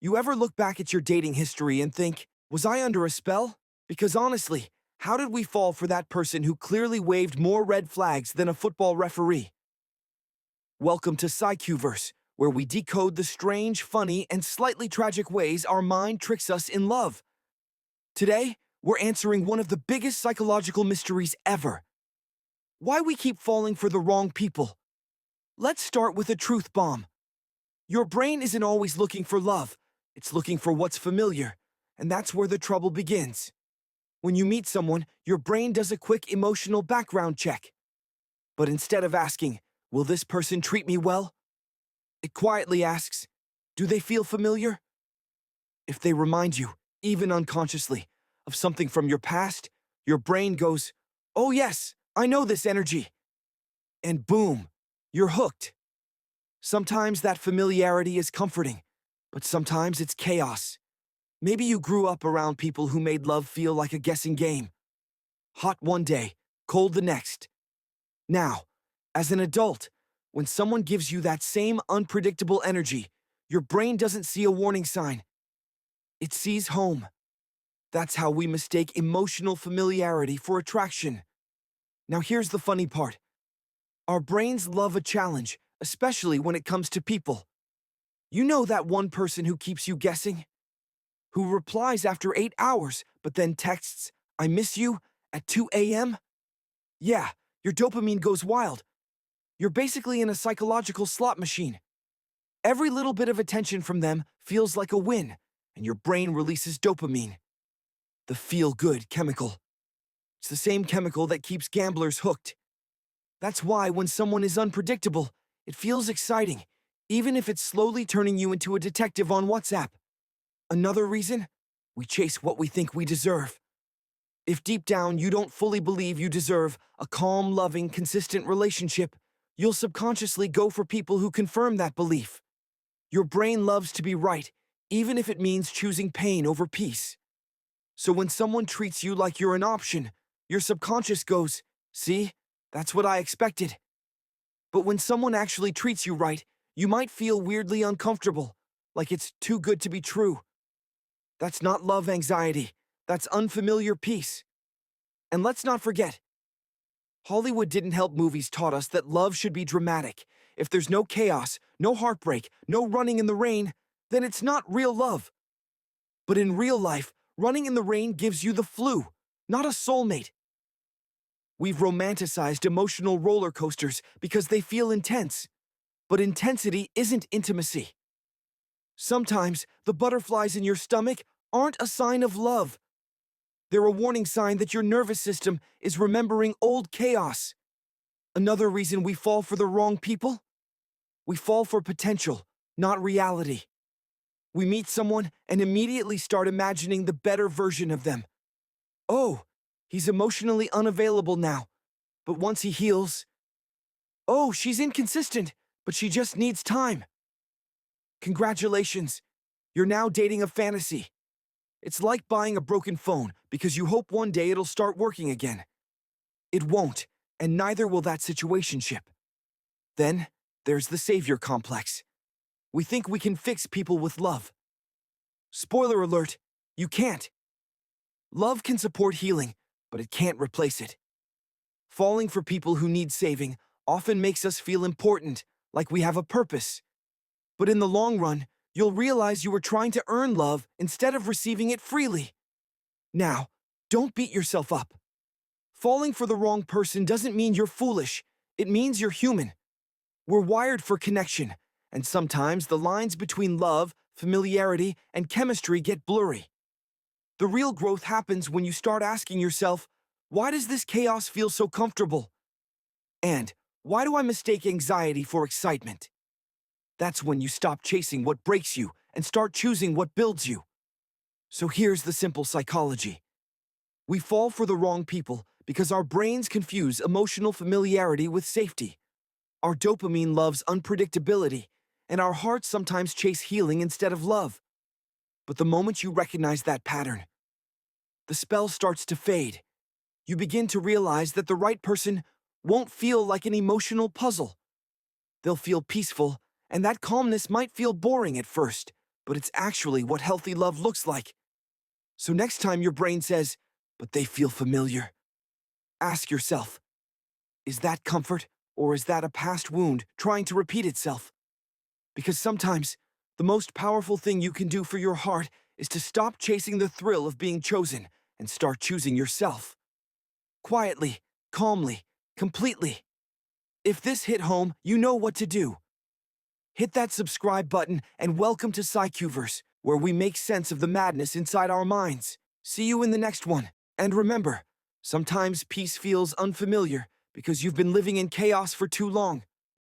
You ever look back at your dating history and think, was I under a spell? Because honestly, how did we fall for that person who clearly waved more red flags than a football referee? Welcome to PsyQverse, where we decode the strange, funny, and slightly tragic ways our mind tricks us in love. Today, we're answering one of the biggest psychological mysteries ever. Why we keep falling for the wrong people. Let's start with a truth bomb. Your brain isn't always looking for love. It's looking for what's familiar, and that's where the trouble begins. When you meet someone, your brain does a quick emotional background check. But instead of asking, will this person treat me well? It quietly asks, do they feel familiar? If they remind you, even unconsciously, of something from your past, your brain goes, oh yes, I know this energy. And boom, you're hooked. Sometimes that familiarity is comforting, but sometimes it's chaos. Maybe you grew up around people who made love feel like a guessing game. Hot one day, cold the next. Now, as an adult, when someone gives you that same unpredictable energy, your brain doesn't see a warning sign. It sees home. That's how we mistake emotional familiarity for attraction. Now here's the funny part. Our brains love a challenge, especially when it comes to people. You know that one person who keeps you guessing? Who replies after 8 hours, but then texts, I miss you, at 2 a.m.? Yeah, your dopamine goes wild. You're basically in a psychological slot machine. Every little bit of attention from them feels like a win, and your brain releases dopamine, the feel-good chemical. It's the same chemical that keeps gamblers hooked. That's why when someone is unpredictable, it feels exciting, even if it's slowly turning you into a detective on WhatsApp. Another reason? We chase what we think we deserve. If deep down you don't fully believe you deserve a calm, loving, consistent relationship, you'll subconsciously go for people who confirm that belief. Your brain loves to be right, even if it means choosing pain over peace. So when someone treats you like you're an option, your subconscious goes, see, that's what I expected. But when someone actually treats you right, you might feel weirdly uncomfortable, like it's too good to be true. That's not love anxiety. That's unfamiliar peace. And let's not forget, Hollywood didn't help movies taught us that love should be dramatic. If there's no chaos, no heartbreak, no running in the rain, then it's not real love. But in real life, running in the rain gives you the flu, not a soulmate. We've romanticized emotional roller coasters because they feel intense. But intensity isn't intimacy. Sometimes the butterflies in your stomach aren't a sign of love. They're a warning sign that your nervous system is remembering old chaos. Another reason we fall for the wrong people? We fall for potential, not reality. We meet someone and immediately start imagining the better version of them. Oh, he's emotionally unavailable now, but once he heals... Oh, she's inconsistent, but she just needs time. Congratulations, you're now dating a fantasy. It's like buying a broken phone because you hope one day it'll start working again. It won't, and neither will that situationship. Then, there's the savior complex. We think we can fix people with love. Spoiler alert, you can't. Love can support healing, but it can't replace it. Falling for people who need saving often makes us feel important, like we have a purpose. But in the long run, you'll realize you were trying to earn love instead of receiving it freely. Now, don't beat yourself up. Falling for the wrong person doesn't mean you're foolish. It means you're human. We're wired for connection, and sometimes the lines between love, familiarity, and chemistry get blurry. The real growth happens when you start asking yourself, why does this chaos feel so comfortable? And why do I mistake anxiety for excitement? That's when you stop chasing what breaks you and start choosing what builds you. So here's the simple psychology. We fall for the wrong people because our brains confuse emotional familiarity with safety. Our dopamine loves unpredictability, and our hearts sometimes chase healing instead of love. But the moment you recognize that pattern, the spell starts to fade. You begin to realize that the right person won't feel like an emotional puzzle. They'll feel peaceful, and that calmness might feel boring at first, but it's actually what healthy love looks like. So next time your brain says, but they feel familiar, ask yourself, is that comfort, or is that a past wound trying to repeat itself? Because sometimes, the most powerful thing you can do for your heart is to stop chasing the thrill of being chosen and start choosing yourself. Quietly, calmly, completely. If this hit home, you know what to do. Hit that subscribe button and welcome to PsyQverse, where we make sense of the madness inside our minds. See you in the next one. And remember, sometimes peace feels unfamiliar because you've been living in chaos for too long.